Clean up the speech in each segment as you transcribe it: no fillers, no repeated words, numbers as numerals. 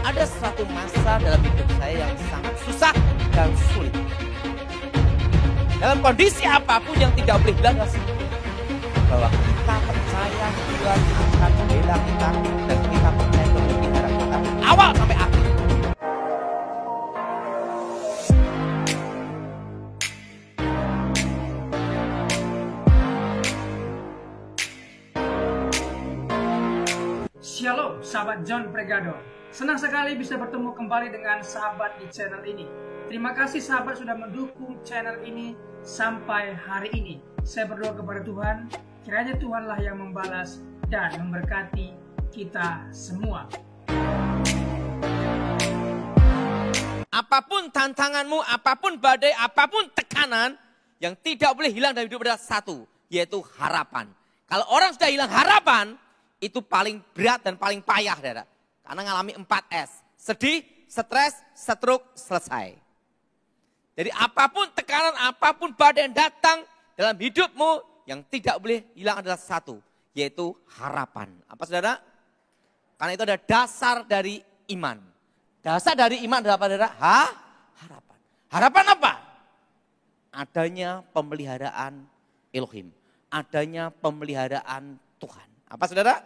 Ada suatu masa dalam hidup saya yang sangat susah dan sulit. Dalam kondisi apapun yang tidak boleh hilang adalah satu, bahwa kita percaya Tuhan akan membela kita dan kita percaya Tuhan memelihara kita dari awal sampai akhir. Shalom sahabat John Pregador. Senang sekali bisa bertemu kembali dengan sahabat di channel ini. Terima kasih sahabat sudah mendukung channel ini sampai hari ini. Saya berdoa kepada Tuhan, kiranya Tuhanlah yang membalas dan memberkati kita semua. Apapun tantanganmu, apapun badai, apapun tekanan, yang tidak boleh hilang dari hidup adalah satu, yaitu harapan. Kalau orang sudah hilang harapan, itu paling berat dan paling payah, saudara. Karena ngalami 4S. Sedih, stres, stroke, selesai. Jadi apapun tekanan, apapun badai yang datang dalam hidupmu, yang tidak boleh hilang adalah satu, yaitu harapan. Apa saudara? Karena itu ada dasar dari iman. Dasar dari iman adalah apa saudara? Harapan. Harapan apa? Adanya pemeliharaan Elohim. Adanya pemeliharaan Tuhan. Apa saudara?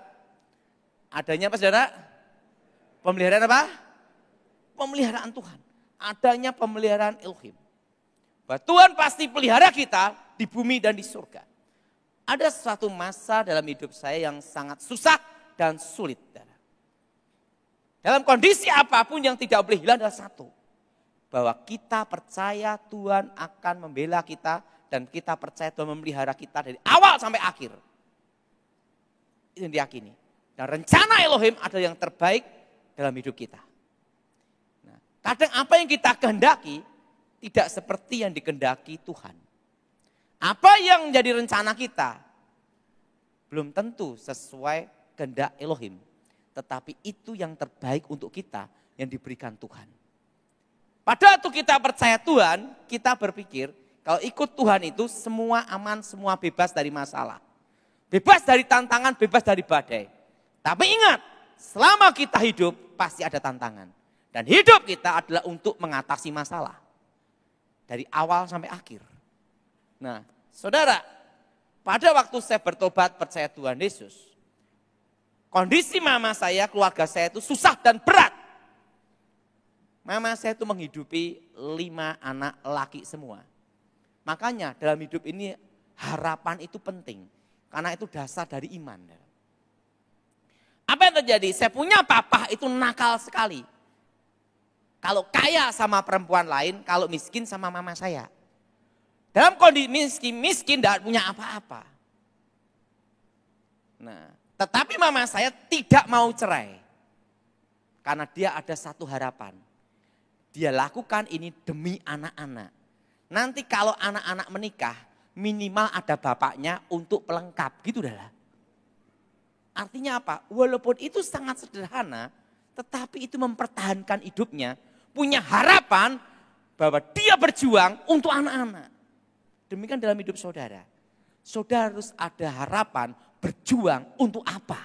Adanya apa saudara? Pemeliharaan apa? Pemeliharaan Tuhan. Adanya pemeliharaan Elohim. Bahwa Tuhan pasti pelihara kita di bumi dan di surga. Ada suatu masa dalam hidup saya yang sangat susah dan sulit. Saudara. Dalam kondisi apapun yang tidak boleh hilang adalah satu. Bahwa kita percaya Tuhan akan membela kita dan kita percaya Tuhan memelihara kita dari awal sampai akhir. Itu yang diyakini. Dan rencana Elohim adalah yang terbaik dalam hidup kita. Nah, kadang apa yang kita kehendaki tidak seperti yang dikehendaki Tuhan. Apa yang menjadi rencana kita belum tentu sesuai kehendak Elohim. Tetapi itu yang terbaik untuk kita yang diberikan Tuhan. Pada waktu kita percaya Tuhan, kita berpikir kalau ikut Tuhan itu semua aman, semua bebas dari masalah. Bebas dari tantangan, bebas dari badai. Tapi ingat, selama kita hidup pasti ada tantangan. Dan hidup kita adalah untuk mengatasi masalah. Dari awal sampai akhir. Nah, saudara, pada waktu saya bertobat percaya Tuhan Yesus, kondisi mama saya, keluarga saya itu susah dan berat. Mama saya itu menghidupi 5 anak laki semua. Makanya dalam hidup ini harapan itu penting. Karena itu dasar dari iman. Apa yang terjadi? Saya punya papa itu nakal sekali. Kalau kaya sama perempuan lain, kalau miskin sama mama saya. Dalam kondisi miskin tidak punya apa-apa. Nah, tetapi mama saya tidak mau cerai. Karena dia ada satu harapan. Dia lakukan ini demi anak-anak. Nanti kalau anak-anak menikah, minimal ada bapaknya untuk pelengkap, gitu dah. Artinya apa? Walaupun itu sangat sederhana, tetapi itu mempertahankan hidupnya, punya harapan bahwa dia berjuang untuk anak-anak. Demikian dalam hidup saudara. Saudara harus ada harapan berjuang untuk apa?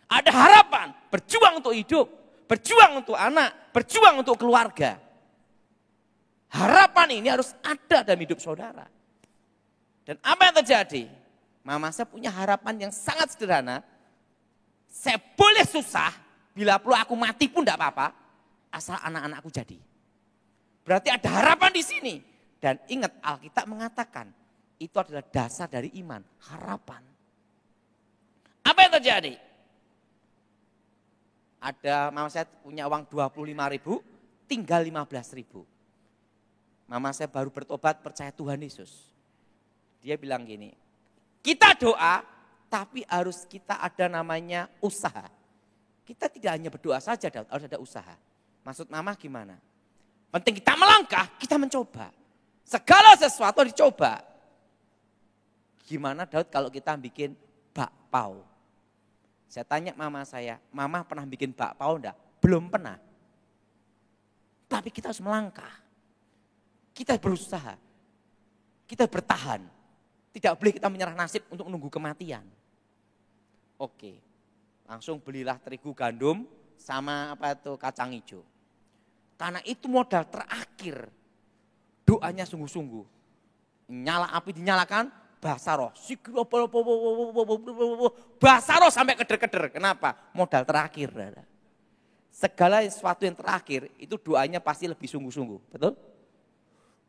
Ada harapan berjuang untuk hidup, berjuang untuk anak, berjuang untuk keluarga. Harapan ini harus ada dalam hidup saudara. Dan apa yang terjadi? Mama saya punya harapan yang sangat sederhana. Saya boleh susah, bila perlu aku mati pun tidak apa-apa. Asal anak-anakku jadi. Berarti ada harapan di sini. Dan ingat Alkitab mengatakan, itu adalah dasar dari iman, harapan. Apa yang terjadi? Ada mama saya punya uang 25.000, tinggal 15.000. Mama saya baru bertobat percaya Tuhan Yesus. Dia bilang gini, kita doa tapi harus kita ada namanya usaha. Kita tidak hanya berdoa saja, Daud, harus ada usaha. Maksud mama gimana? Penting kita melangkah, kita mencoba. Segala sesuatu dicoba. Gimana Daud kalau kita bikin bakpao? Saya tanya mama saya, mama pernah bikin bakpao enggak? Belum pernah. Tapi kita harus melangkah. Kita berusaha. Kita bertahan. Tidak boleh kita menyerah nasib untuk menunggu kematian. Oke, langsung belilah terigu gandum, sama kacang hijau. Karena itu modal terakhir. Doanya sungguh-sungguh. Nyala api dinyalakan, basah roh. Basah roh sampai keder-keder. Kenapa? Modal terakhir. Segala sesuatu yang terakhir itu doanya pasti lebih sungguh-sungguh. Betul?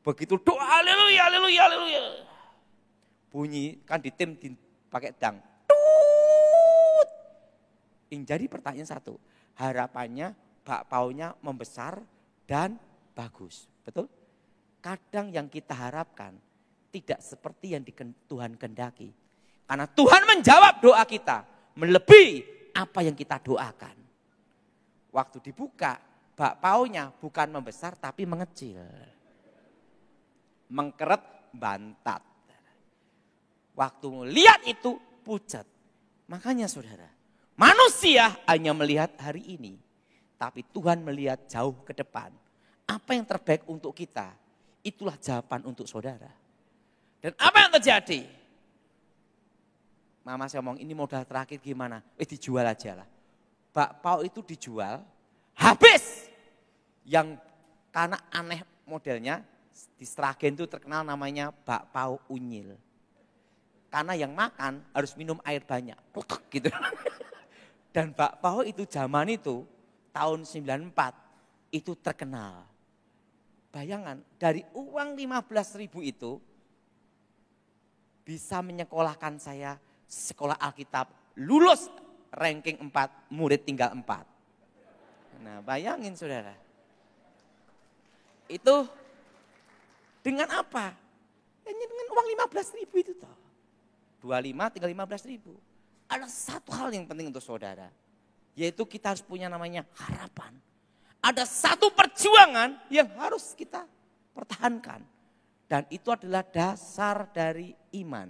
Begitu doa haleluya, haleluya, haleluya. Bunyi kan di tim pakai dang. Tut. Yang jadi pertanyaan satu. Harapannya bakpaunya membesar dan bagus. Betul? Kadang yang kita harapkan tidak seperti yang Tuhan kehendaki. Karena Tuhan menjawab doa kita melebihi apa yang kita doakan. Waktu dibuka, bakpaunya bukan membesar tapi mengecil. Mengkeret bantat. Waktu melihat itu pucat. Makanya saudara, manusia hanya melihat hari ini. Tapi Tuhan melihat jauh ke depan. Apa yang terbaik untuk kita, itulah jawaban untuk saudara. Dan apa yang terjadi? Mama saya ngomong ini modal terakhir gimana? Dijual aja lah. Bakpao itu dijual, habis. Yang karena aneh modelnya, di Sragen itu terkenal namanya bakpao unyil. Karena yang makan harus minum air banyak. Gitu. Dan bakpao itu zaman itu, tahun 94 itu terkenal. Bayangan dari uang 15.000 itu bisa menyekolahkan saya sekolah Alkitab, lulus ranking 4, murid tinggal 4. Nah bayangin saudara. Itu dengan apa? Hanya dengan uang 15.000 itu toh. 25 tinggal 15.000. Ada satu hal yang penting untuk saudara. Yaitu kita harus punya namanya harapan. Ada satu perjuangan yang harus kita pertahankan. Dan itu adalah dasar dari iman.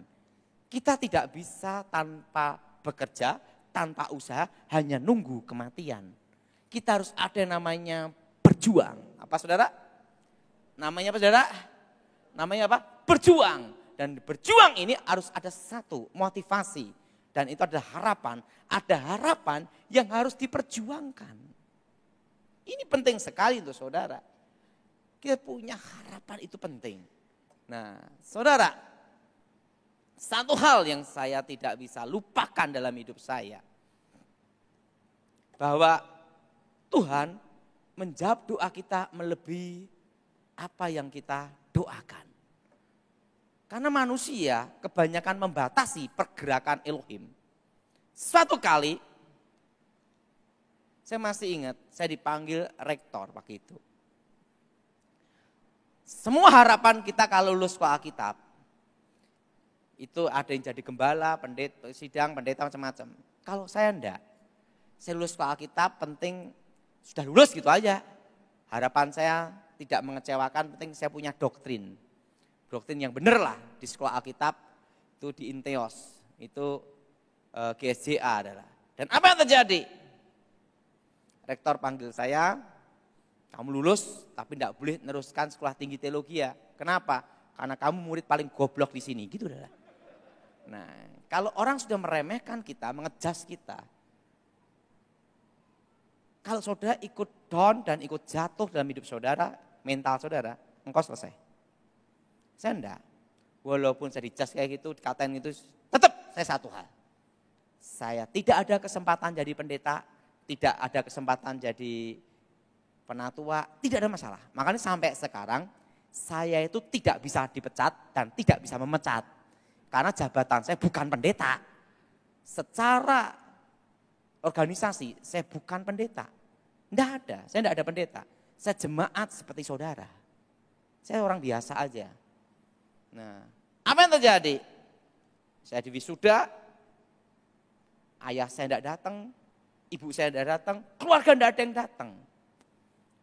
Kita tidak bisa tanpa bekerja, tanpa usaha, hanya nunggu kematian. Kita harus ada namanya berjuang. Apa saudara? Namanya apa saudara? Namanya apa? Berjuang. Dan berjuang ini harus ada satu motivasi. Dan itu adalah harapan. Ada harapan yang harus diperjuangkan. Ini penting sekali untuk saudara. Kita punya harapan itu penting. Nah saudara, satu hal yang saya tidak bisa lupakan dalam hidup saya. Bahwa Tuhan menjawab doa kita melebihi apa yang kita doakan. Karena manusia kebanyakan membatasi pergerakan Elohim. Suatu kali, saya masih ingat, saya dipanggil rektor waktu itu. Semua harapan kita kalau lulus sekolah Alkitab, itu ada yang jadi gembala, pendeta, sidang, pendeta macam-macam. Kalau saya enggak, saya lulus sekolah Alkitab penting sudah lulus gitu aja. Harapan saya tidak mengecewakan, penting saya punya doktrin. Doktrin yang benar lah di sekolah Alkitab, itu di Inteos, itu GSJA adalah. Dan apa yang terjadi? Rektor panggil saya, kamu lulus tapi tidak boleh meneruskan sekolah tinggi teologi ya. Kenapa? Karena kamu murid paling goblok di sini, gitu adalah. Nah, kalau orang sudah meremehkan kita, mengejas kita, kalau saudara ikut down dan ikut jatuh dalam hidup saudara, mental saudara, engkau selesai. Saya enggak. Walaupun saya dicas kayak gitu, dikatain gitu, tetap saya satu hal. Saya tidak ada kesempatan jadi pendeta, tidak ada kesempatan jadi penatua, tidak ada masalah. Makanya sampai sekarang, saya itu tidak bisa dipecat dan tidak bisa memecat. Karena jabatan saya bukan pendeta. Secara organisasi, saya bukan pendeta. Tidak ada, saya tidak ada pendeta. Saya jemaat seperti saudara. Saya orang biasa aja. Nah, apa yang terjadi? Saya di wisuda, ayah saya tidak datang, ibu saya tidak datang, keluarga tidak ada yang datang.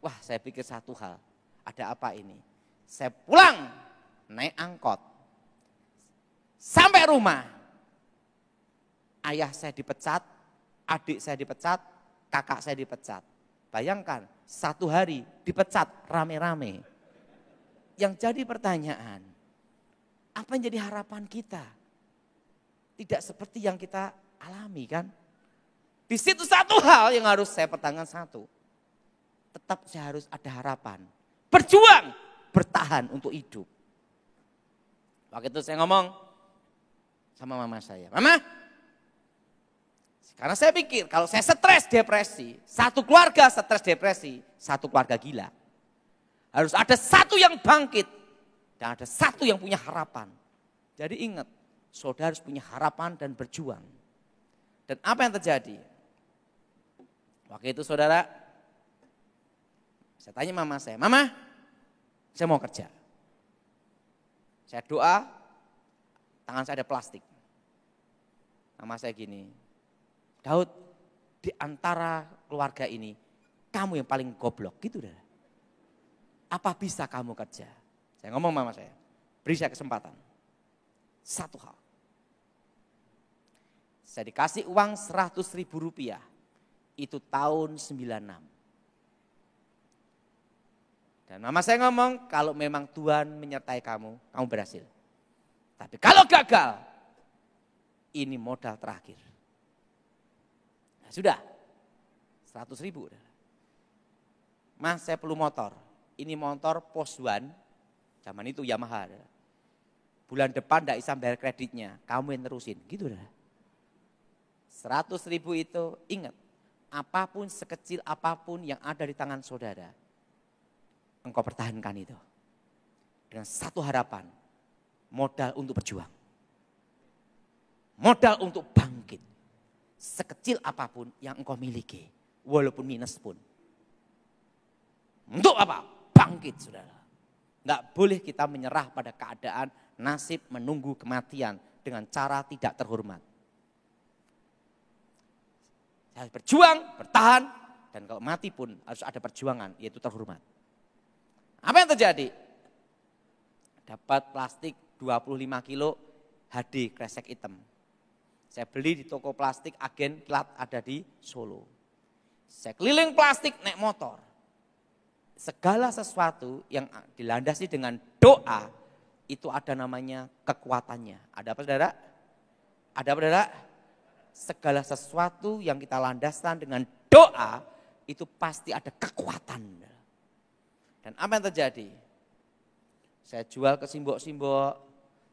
Wah, saya pikir satu hal, ada apa ini? Saya pulang, naik angkot, sampai rumah, ayah saya dipecat, adik saya dipecat, kakak saya dipecat. Bayangkan, satu hari dipecat rame-rame. Yang jadi pertanyaan, apa yang jadi harapan kita? Tidak seperti yang kita alami kan? Di situ satu hal yang harus saya pertahankan satu. Tetap saya harus ada harapan. Berjuang, bertahan untuk hidup. Waktu itu saya ngomong sama mama saya. Mama, karena saya pikir kalau saya stres depresi, satu keluarga stres depresi, satu keluarga gila. Harus ada satu yang bangkit dan ada satu yang punya harapan. Jadi ingat, saudara harus punya harapan dan berjuang. Dan apa yang terjadi? Waktu itu saudara, saya tanya mama saya, Mama, saya mau kerja. Saya doa, tangan saya ada plastik. Mama saya gini, Daud, di antara keluarga ini, kamu yang paling goblok, gitu dah. Apa bisa kamu kerja? Saya ngomong mama saya, beri saya kesempatan. Satu hal. Saya dikasih uang 100.000 rupiah. Itu tahun 96. Dan mama saya ngomong, kalau memang Tuhan menyertai kamu, kamu berhasil. Tapi kalau gagal, ini modal terakhir. Nah, sudah, 100.000. Mas, saya perlu motor. Ini motor Poswan, zaman itu Yamaha. Bulan depan tidak bisa bayar kreditnya, kamu yang terusin. Gitu dah. 100.000 itu, ingat, apapun sekecil apapun yang ada di tangan saudara, engkau pertahankan itu. Dengan satu harapan, modal untuk berjuang. Modal untuk bangkit. Sekecil apapun yang engkau miliki, walaupun minus pun. Untuk apa? Bangkit, saudara. Enggak boleh kita menyerah pada keadaan nasib menunggu kematian dengan cara tidak terhormat. Harus berjuang, bertahan, dan kalau mati pun harus ada perjuangan, yaitu terhormat. Apa yang terjadi? Dapat plastik 25 kilo HD kresek hitam. Saya beli di toko plastik Agen Plat ada di Solo. Saya keliling plastik naik motor. Segala sesuatu yang dilandasi dengan doa, itu ada namanya kekuatannya. Ada apa saudara? Ada apa saudara? Segala sesuatu yang kita landaskan dengan doa, itu pasti ada kekuatan. Dan apa yang terjadi? Saya jual ke simbok-simbok,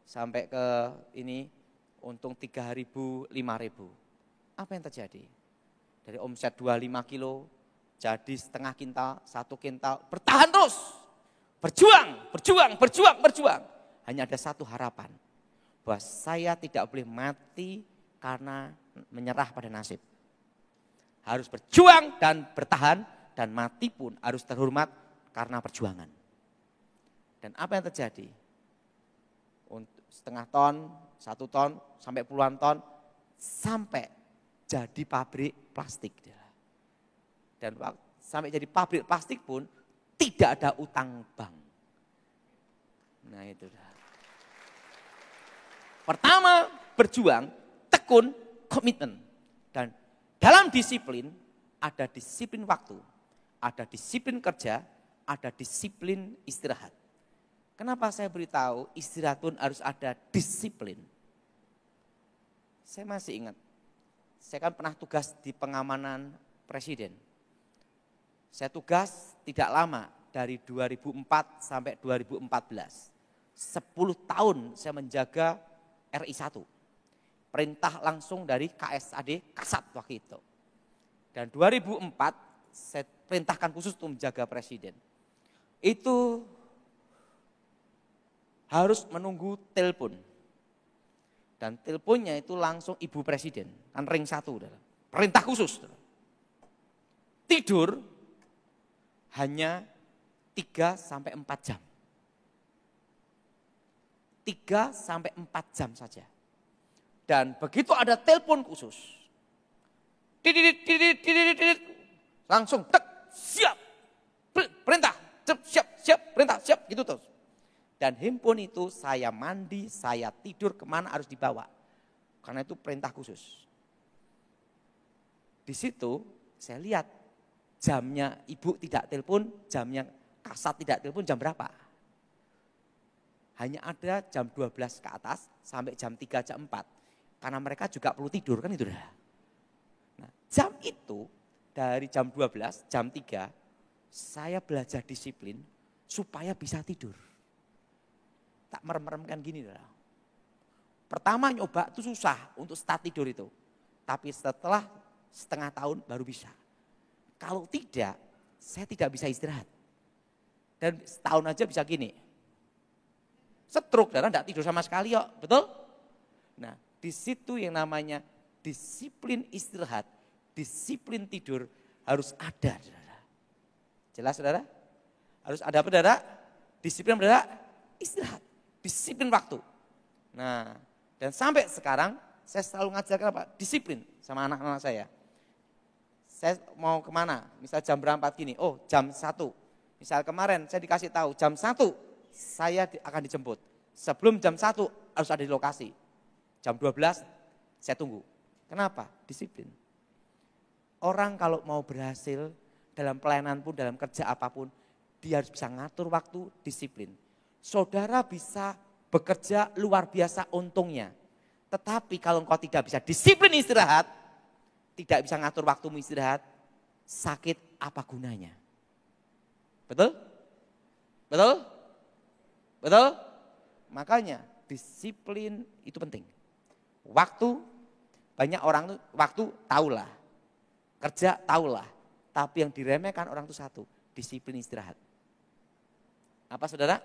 sampai ke ini, untung 3.000, 5.000. Apa yang terjadi? Dari omset 25 kilo, jadi setengah kintal, 1 kintal, bertahan terus. Berjuang, berjuang, berjuang, berjuang. Hanya ada satu harapan, bahwa saya tidak boleh mati karena menyerah pada nasib. Harus berjuang dan bertahan, dan mati pun harus terhormat karena perjuangan. Dan apa yang terjadi? Untuk setengah ton, 1 ton, sampai puluhan ton, sampai jadi pabrik plastik. Dan sampai jadi pabrik plastik pun tidak ada utang bank. Nah itu dah. Pertama, berjuang, tekun, komitmen. Dan dalam disiplin, ada disiplin waktu, ada disiplin kerja, ada disiplin istirahat. Kenapa saya beritahu istirahat pun harus ada disiplin? Saya masih ingat, saya kan pernah tugas di pengamanan presiden. Saya tugas tidak lama, dari 2004 sampai 2014. 10 tahun saya menjaga RI 1. Perintah langsung dari KSAD Kasat waktu itu. Dan 2004 saya perintahkan khusus untuk menjaga presiden. Itu harus menunggu telepon. Dan teleponnya itu langsung ibu presiden, kan ring 1. Perintah khusus. Tidur hanya 3-4 jam. 3-4 jam saja. Dan begitu ada telepon khusus, langsung tek, siap, perintah, siap, perintah, siap, gitu terus. Dan handphone itu saya mandi, saya tidur, kemana harus dibawa. Karena itu perintah khusus. Di situ saya lihat jamnya ibu tidak telepon, jamnya Kasat tidak telepon jam berapa. Hanya ada jam 12 ke atas sampai jam 3, jam 4. Karena mereka juga perlu tidur kan itu dah. Nah, jam itu, dari jam 12, jam 3, saya belajar disiplin supaya bisa tidur. Tak merem-meremkan gini. Pertama nyoba itu susah untuk start tidur itu. Tapi setelah setengah tahun baru bisa. Kalau tidak, saya tidak bisa istirahat. Dan setahun aja bisa gini. Stroke, karena tidak tidur sama sekali kok, betul? Nah, di situ yang namanya disiplin istirahat, disiplin tidur harus ada, saudara. Jelas, saudara? Harus ada apa, saudara? Disiplin, saudara, istirahat, disiplin waktu. Nah, dan sampai sekarang saya selalu ngajarkan apa? Disiplin sama anak-anak saya. Saya mau kemana? Misal jam berapa gini? Oh, jam 1. Misal kemarin saya dikasih tahu jam 1 saya akan dijemput. Sebelum jam 1 harus ada di lokasi. Jam 12 saya tunggu. Kenapa? Disiplin. Orang kalau mau berhasil dalam pelayanan pun, dalam kerja apapun, dia harus bisa ngatur waktu, disiplin. Saudara bisa bekerja luar biasa untungnya. Tetapi kalau engkau tidak bisa disiplin istirahat, tidak bisa ngatur waktumu istirahat, sakit apa gunanya? Betul? Betul? Betul? Makanya disiplin itu penting. Waktu, banyak orang tuh waktu tahulah, kerja tahulah, tapi yang diremehkan orang itu satu, disiplin istirahat. Apa saudara?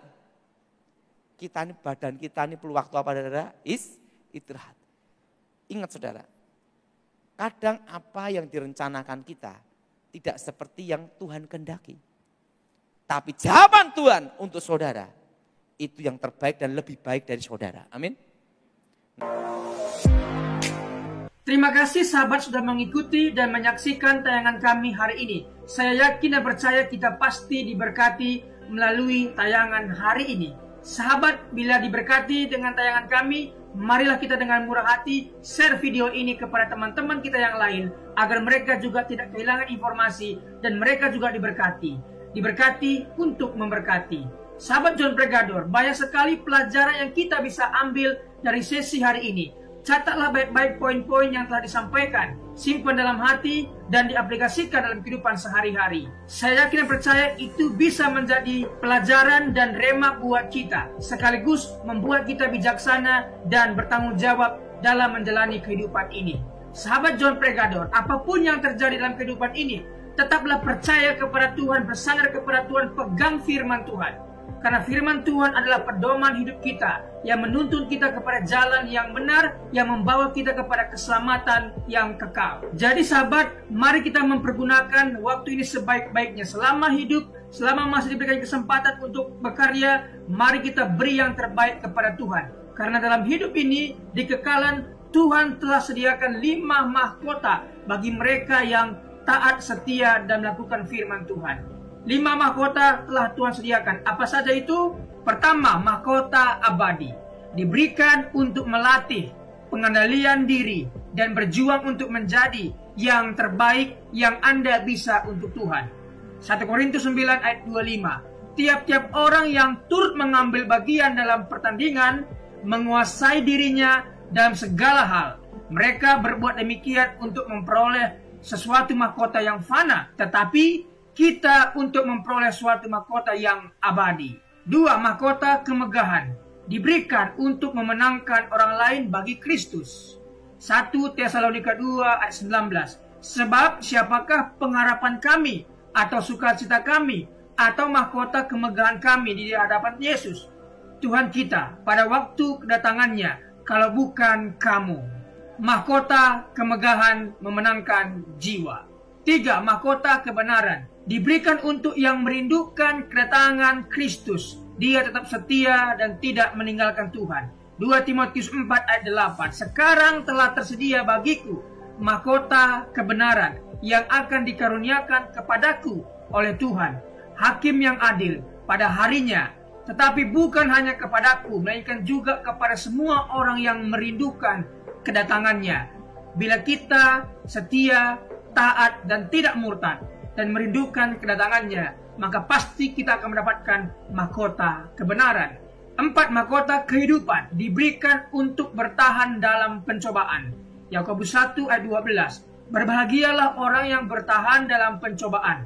Kita ini, badan kita ini perlu waktu apa saudara? Istirahat. Ingat saudara, kadang apa yang direncanakan kita tidak seperti yang Tuhan kehendaki. Tapi jawaban Tuhan untuk saudara itu yang terbaik dan lebih baik dari saudara. Amin. Terima kasih sahabat sudah mengikuti dan menyaksikan tayangan kami hari ini. Saya yakin dan percaya kita pasti diberkati melalui tayangan hari ini. Sahabat, bila diberkati dengan tayangan kami, marilah kita dengan murah hati share video ini kepada teman-teman kita yang lain, agar mereka juga tidak kehilangan informasi dan mereka juga diberkati. Diberkati untuk memberkati. Sahabat John Pregador, banyak sekali pelajaran yang kita bisa ambil dari sesi hari ini. Catatlah baik-baik poin-poin yang telah disampaikan, simpan dalam hati dan diaplikasikan dalam kehidupan sehari-hari. Saya yakin dan percaya itu bisa menjadi pelajaran dan rema buat kita, sekaligus membuat kita bijaksana dan bertanggung jawab dalam menjalani kehidupan ini. Sahabat John Pregador, apapun yang terjadi dalam kehidupan ini, tetaplah percaya kepada Tuhan, bersandar kepada Tuhan, pegang firman Tuhan. Karena firman Tuhan adalah pedoman hidup kita yang menuntun kita kepada jalan yang benar, yang membawa kita kepada keselamatan yang kekal. Jadi sahabat, mari kita mempergunakan waktu ini sebaik-baiknya. Selama hidup, selama masih diberikan kesempatan untuk berkarya, mari kita beri yang terbaik kepada Tuhan. Karena dalam hidup ini, di kekalan, Tuhan telah sediakan 5 mahkota bagi mereka yang taat, setia, dan melakukan firman Tuhan. 5 mahkota telah Tuhan sediakan. Apa saja itu? Pertama, mahkota abadi. Diberikan untuk melatih pengendalian diri dan berjuang untuk menjadi yang terbaik yang Anda bisa untuk Tuhan. 1 Korintus 9 ayat 25. Tiap-tiap orang yang turut mengambil bagian dalam pertandingan menguasai dirinya dalam segala hal. Mereka berbuat demikian untuk memperoleh sesuatu mahkota yang fana, tetapi kita untuk memperoleh suatu mahkota yang abadi. 2. Mahkota kemegahan diberikan untuk memenangkan orang lain bagi Kristus. 1 Tesalonika 2 ayat 19. Sebab siapakah pengharapan kami atau sukacita kami atau mahkota kemegahan kami di hadapan Yesus Tuhan kita pada waktu kedatangannya, kalau bukan kamu. Mahkota kemegahan memenangkan jiwa. 3. Mahkota kebenaran diberikan untuk yang merindukan kedatangan Kristus. Dia tetap setia dan tidak meninggalkan Tuhan. 2 Timotius 4 ayat 8. Sekarang telah tersedia bagiku mahkota kebenaran yang akan dikaruniakan kepadaku oleh Tuhan, Hakim yang adil pada harinya. Tetapi bukan hanya kepadaku, melainkan juga kepada semua orang yang merindukan kedatangannya. Bila kita setia, taat, dan tidak murtad, dan merindukan kedatangannya, maka pasti kita akan mendapatkan mahkota kebenaran. 4. Mahkota kehidupan diberikan untuk bertahan dalam pencobaan. Yakobus 1 ayat 12. Berbahagialah orang yang bertahan dalam pencobaan.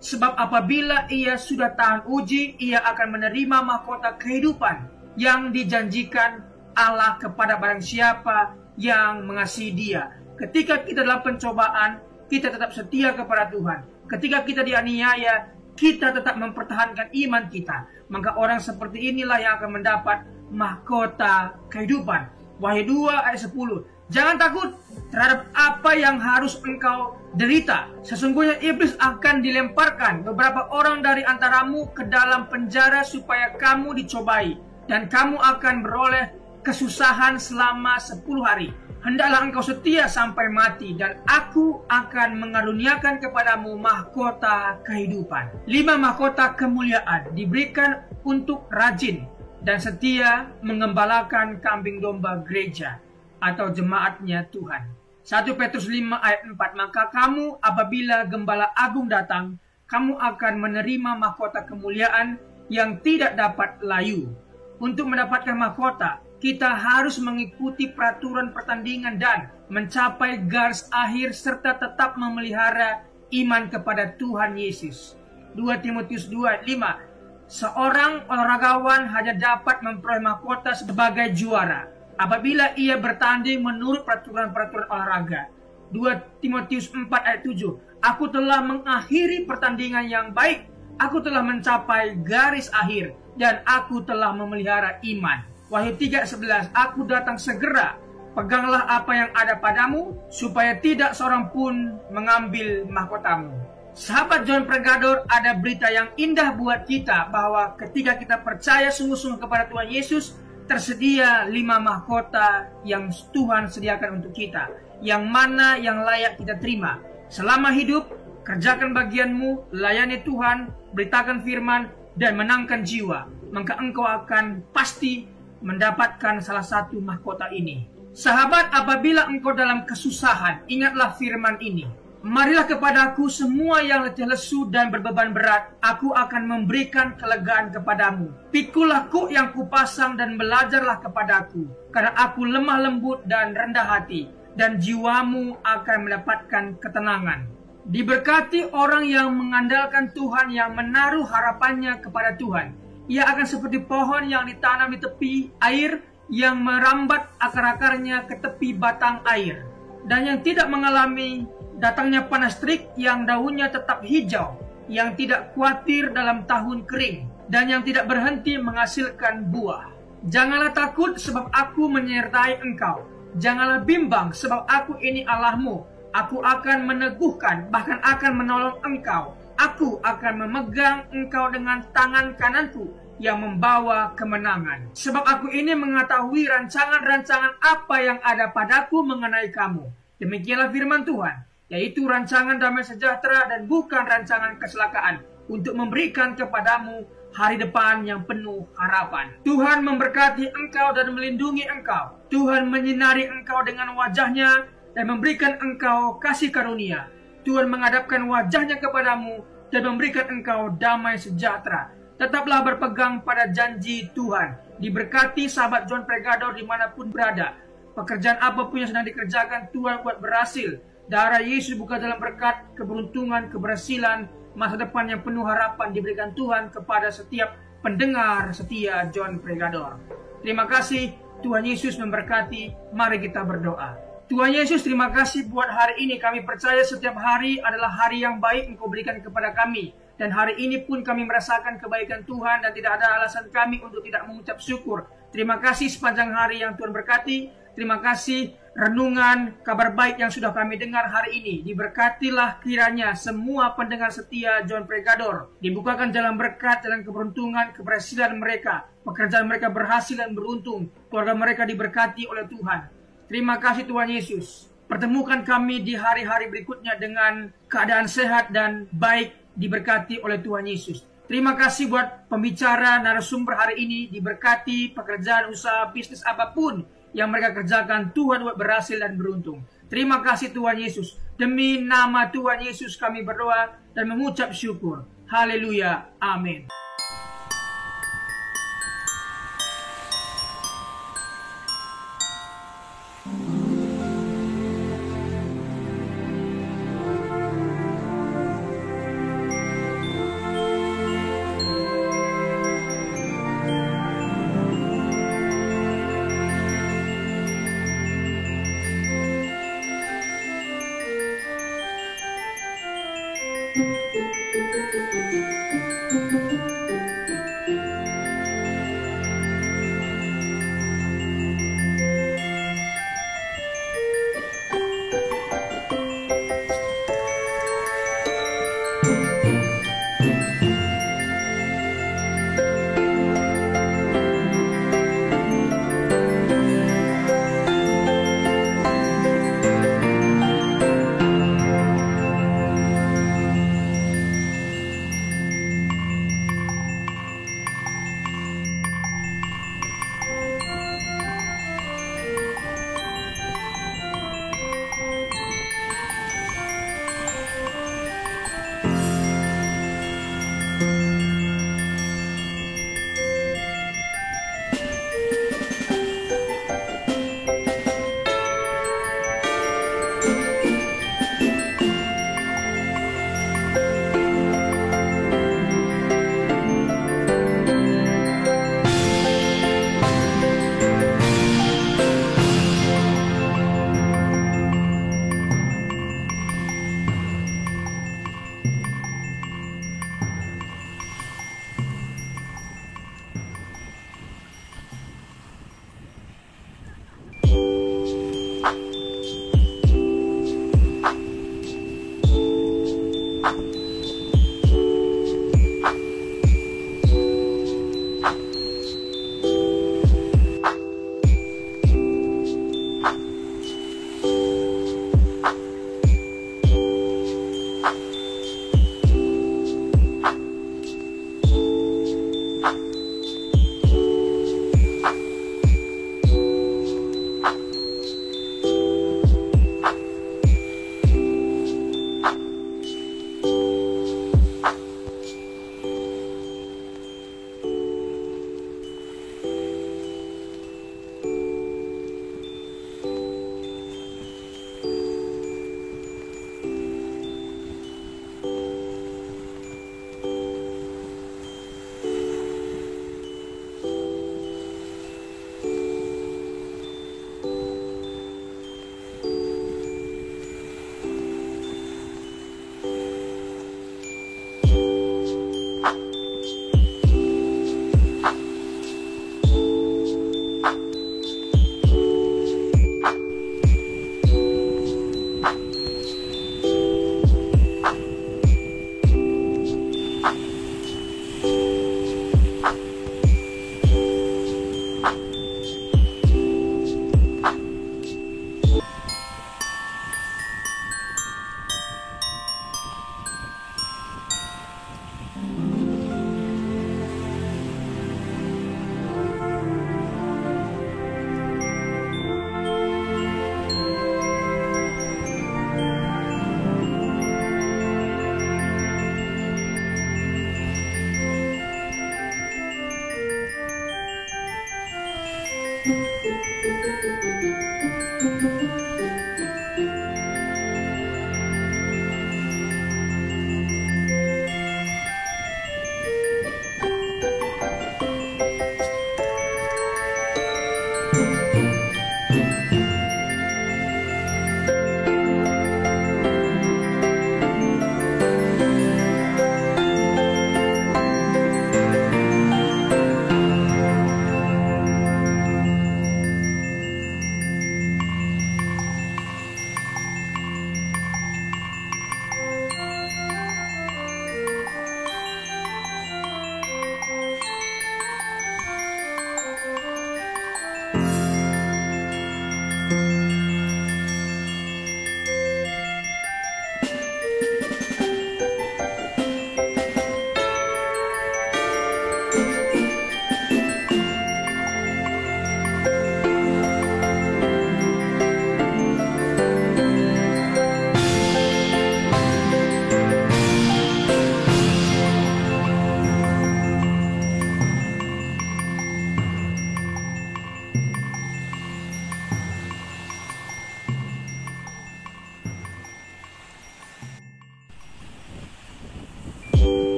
Sebab apabila ia sudah tahan uji, ia akan menerima mahkota kehidupan yang dijanjikan Allah kepada barang siapa yang mengasihi Dia. Ketika kita dalam pencobaan, kita tetap setia kepada Tuhan. Ketika kita dianiaya, kita tetap mempertahankan iman kita. Maka orang seperti inilah yang akan mendapat mahkota kehidupan. Wahyu 2 ayat 10. Jangan takut terhadap apa yang harus engkau derita. Sesungguhnya iblis akan dilemparkan beberapa orang dari antaramu ke dalam penjara supaya kamu dicobai. Dan kamu akan beroleh kesusahan selama 10 hari. Hendaklah engkau setia sampai mati, dan aku akan mengaruniakan kepadamu mahkota kehidupan. 5 mahkota kemuliaan diberikan untuk rajin dan setia mengembalakan kambing domba gereja atau jemaatnya Tuhan. 1 Petrus 5 ayat 4. Maka kamu apabila gembala agung datang, kamu akan menerima mahkota kemuliaan yang tidak dapat layu. Untuk mendapatkan mahkota, kita harus mengikuti peraturan pertandingan dan mencapai garis akhir serta tetap memelihara iman kepada Tuhan Yesus. 2 Timotius 2 ayat 5. Seorang olahragawan hanya dapat memperoleh mahkota sebagai juara apabila ia bertanding menurut peraturan-peraturan olahraga. 2 Timotius 4 ayat 7. Aku telah mengakhiri pertandingan yang baik, aku telah mencapai garis akhir, dan aku telah memelihara iman. Wahyu 3:11. Aku datang segera, peganglah apa yang ada padamu, supaya tidak seorang pun mengambil mahkotamu. Sahabat John Pregador, ada berita yang indah buat kita, bahwa ketika kita percaya sungguh-sungguh kepada Tuhan Yesus, tersedia 5 mahkota yang Tuhan sediakan untuk kita, yang mana yang layak kita terima. Selama hidup, kerjakan bagianmu, layani Tuhan, beritakan firman, dan menangkan jiwa. Maka engkau akan pasti mendapatkan salah satu mahkota ini. Sahabat, apabila engkau dalam kesusahan, ingatlah firman ini. Marilah kepadaku semua yang letih lesu dan berbeban berat, aku akan memberikan kelegaan kepadamu. Pikulah kuk yang kupasang dan belajarlah kepadaku, karena aku lemah lembut dan rendah hati, dan jiwamu akan mendapatkan ketenangan. Diberkati orang yang mengandalkan Tuhan, yang menaruh harapannya kepada Tuhan. Ia akan seperti pohon yang ditanam di tepi air, yang merambat akar-akarnya ke tepi batang air, dan yang tidak mengalami datangnya panas terik, yang daunnya tetap hijau, yang tidak khawatir dalam tahun kering, dan yang tidak berhenti menghasilkan buah. Janganlah takut, sebab aku menyertai engkau. Janganlah bimbang, sebab aku ini Allahmu. Aku akan meneguhkan, bahkan akan menolong engkau. Aku akan memegang engkau dengan tangan kananku yang membawa kemenangan. Sebab aku ini mengetahui rancangan-rancangan apa yang ada padaku mengenai kamu. Demikianlah firman Tuhan, yaitu rancangan damai sejahtera dan bukan rancangan kecelakaan, untuk memberikan kepadamu hari depan yang penuh harapan. Tuhan memberkati engkau dan melindungi engkau. Tuhan menyinari engkau dengan wajahnya dan memberikan engkau kasih karunia. Tuhan menghadapkan wajahnya kepadamu dan memberikan engkau damai sejahtera. Tetaplah berpegang pada janji Tuhan. Diberkati sahabat John Pregador dimanapun berada. Pekerjaan apapun yang sedang dikerjakan, Tuhan buat berhasil. Darah Yesus buka dalam berkat, keberuntungan, keberhasilan, masa depan yang penuh harapan diberikan Tuhan kepada setiap pendengar setia John Pregador. Terima kasih, Tuhan Yesus memberkati. Mari kita berdoa. Tuhan Yesus, terima kasih buat hari ini. Kami percaya setiap hari adalah hari yang baik Engkau berikan kepada kami. Dan hari ini pun kami merasakan kebaikan Tuhan dan tidak ada alasan kami untuk tidak mengucap syukur. Terima kasih sepanjang hari yang Tuhan berkati. Terima kasih renungan kabar baik yang sudah kami dengar hari ini. Diberkatilah kiranya semua pendengar setia John Pregador. Dibukakan jalan berkat, jalan keberuntungan, keberhasilan mereka. Pekerjaan mereka berhasil dan beruntung. Keluarga mereka diberkati oleh Tuhan. Terima kasih Tuhan Yesus. Pertemukan kami di hari-hari berikutnya dengan keadaan sehat dan baik, diberkati oleh Tuhan Yesus. Terima kasih buat pembicara narasumber hari ini. Diberkati pekerjaan, usaha, bisnis apapun yang mereka kerjakan, Tuhan buat berhasil dan beruntung. Terima kasih Tuhan Yesus. Demi nama Tuhan Yesus kami berdoa dan mengucap syukur. Haleluya. Amin.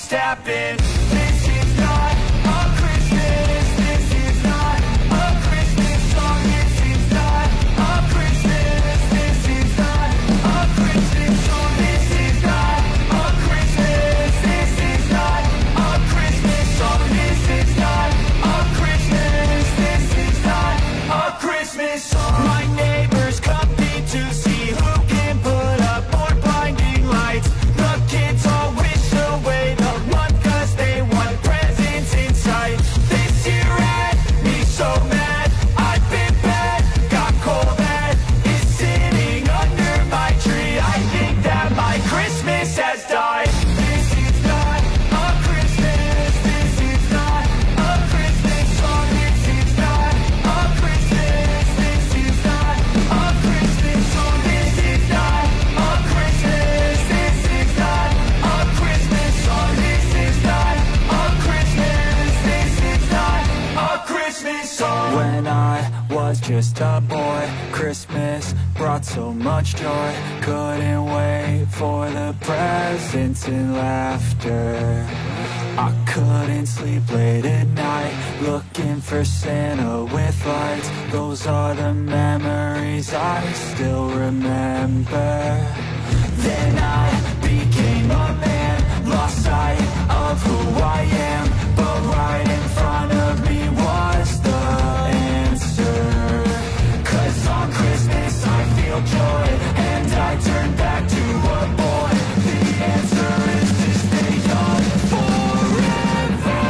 just happened. This is not a Christmas. This is not a Christmas song. This is not a Christmas. This is not a Christmas song. This is not a Christmas. This is not a Christmas song. This is not a Christmas. This is not a Christmas song. My neighbors compete to see who can put up more blinding lights. The kids all wish away the month 'cause they want presents in sight. This year had me so mad. I've been bad, got cold that is sitting under my tree. I think that my Christmas has died. This is not a Christmas. This is not a Christmas song. This is not a Christmas. This is not a Christmas song. This is not a Christmas. This is not a Christmas song. This is not a Christmas. This is not a Christmas song. When I was just a boy, Christmas brought so much joy. Couldn't wait for the presents and laughter. I couldn't sleep late at night, looking for Santa with lights. Those are the memories I still remember. Then I became a man, lost sight of who I am. But right in front of me was the answer. 'Cause on Christmas I feel joy, and I turn back to a boy. The answer is to stay young forever.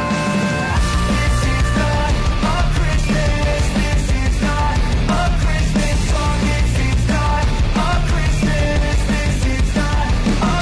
This is not a Christmas. This is not a Christmas song. This is not a Christmas. This is not a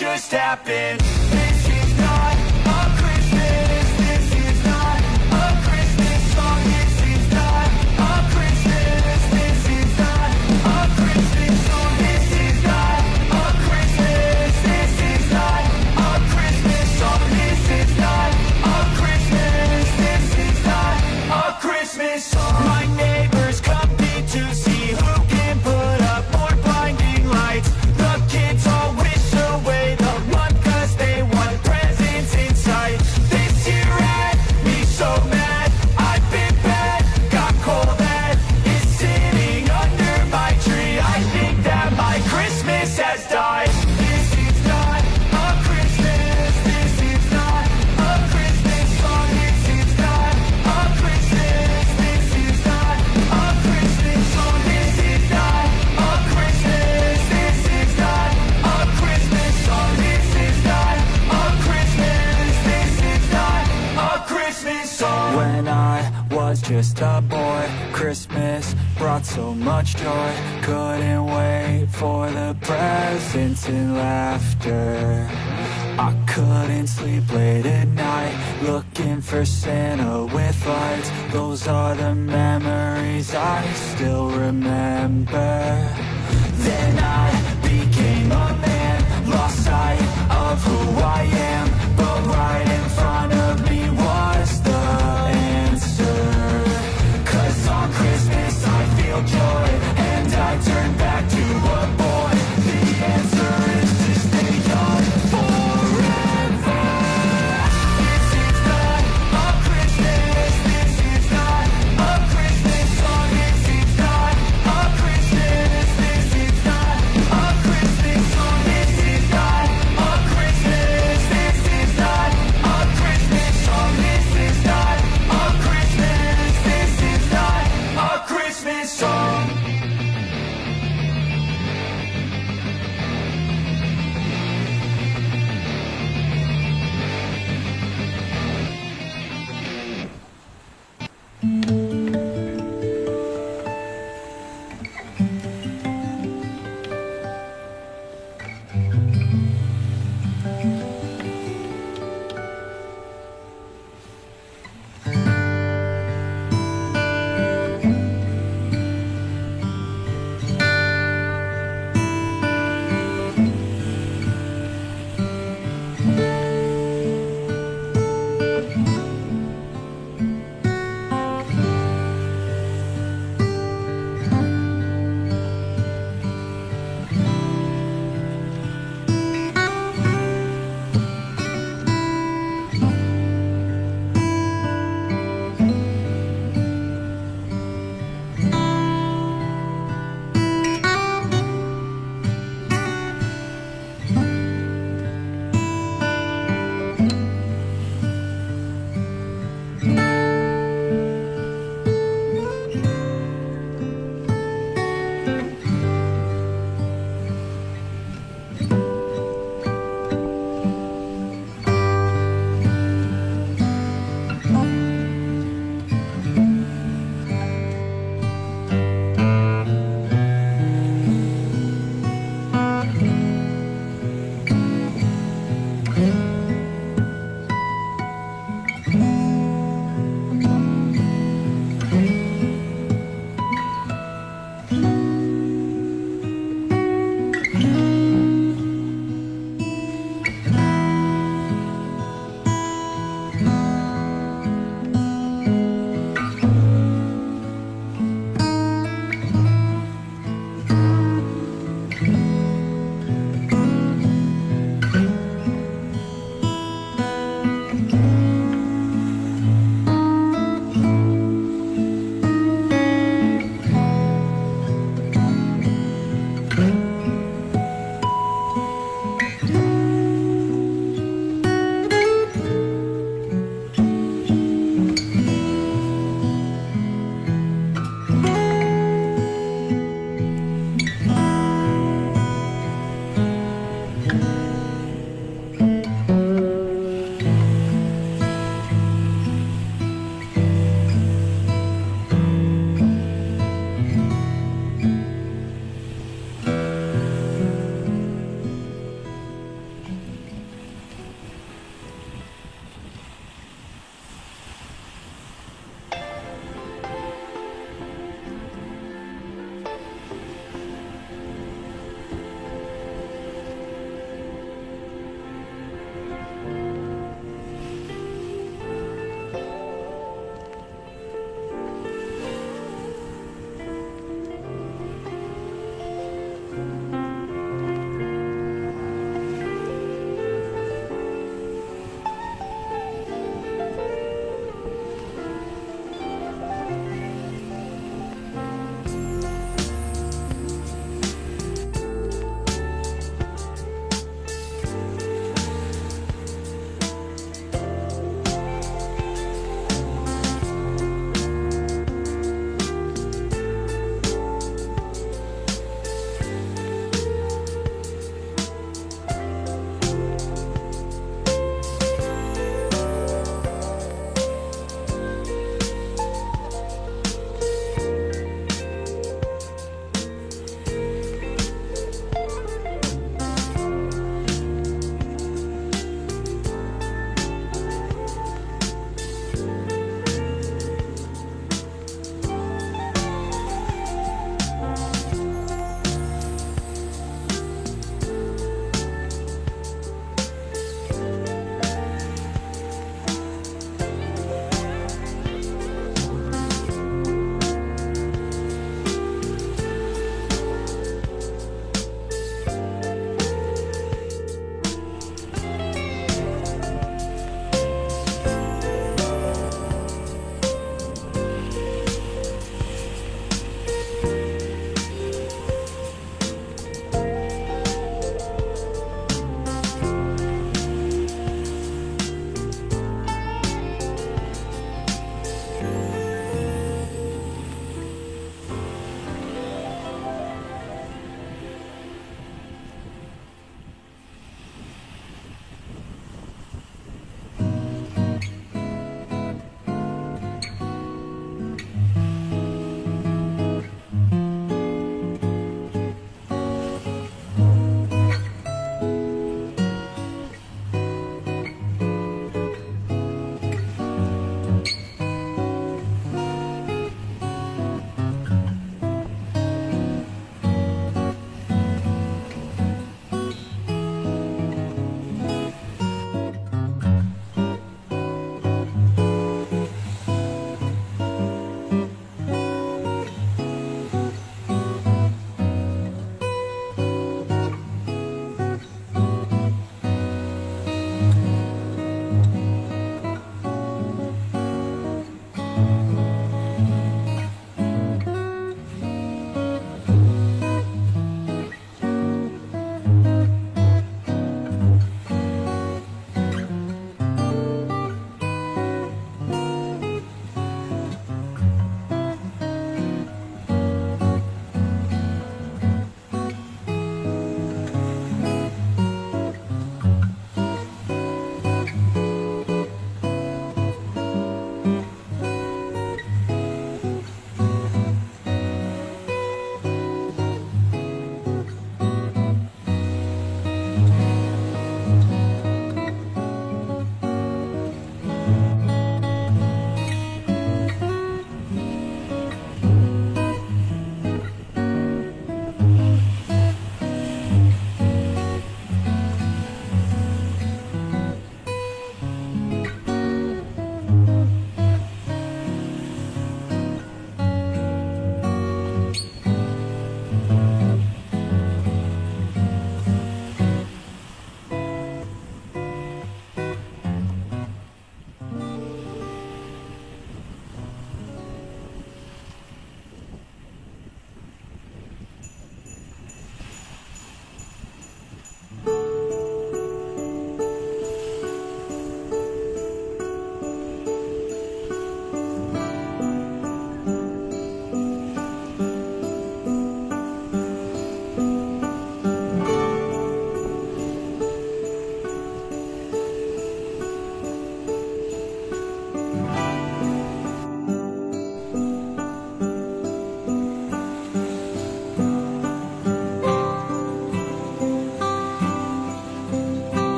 just happened. This is not a Christmas. This is not a Christmas song. This is not a Christmas. This is not a Christmas song. This is not a Christmas. This is not a Christmas song. This is not a Christmas. This is not a Christmas song. My neighbors compete to see who can put up more blinding lights. The kids all wish away the month 'cause they want presents inside. This year had me so mad. I've been bad, got coal that is sitting under my tree. I think that my Christmas has died. This is not a Christmas. This is not a Christmas song. This is not a Christmas. This is not a Christmas song. This is not a Christmas. This is not a Christmas song. This is not a Christmas. This is not a Christmas song. When I was just a boy, Christmas brought so much joy. Couldn't wait for the presents and laughter. I couldn't sleep late at night, looking for Santa with lights. Those are the memories I still remember. Then I became a man, lost sight of who I am.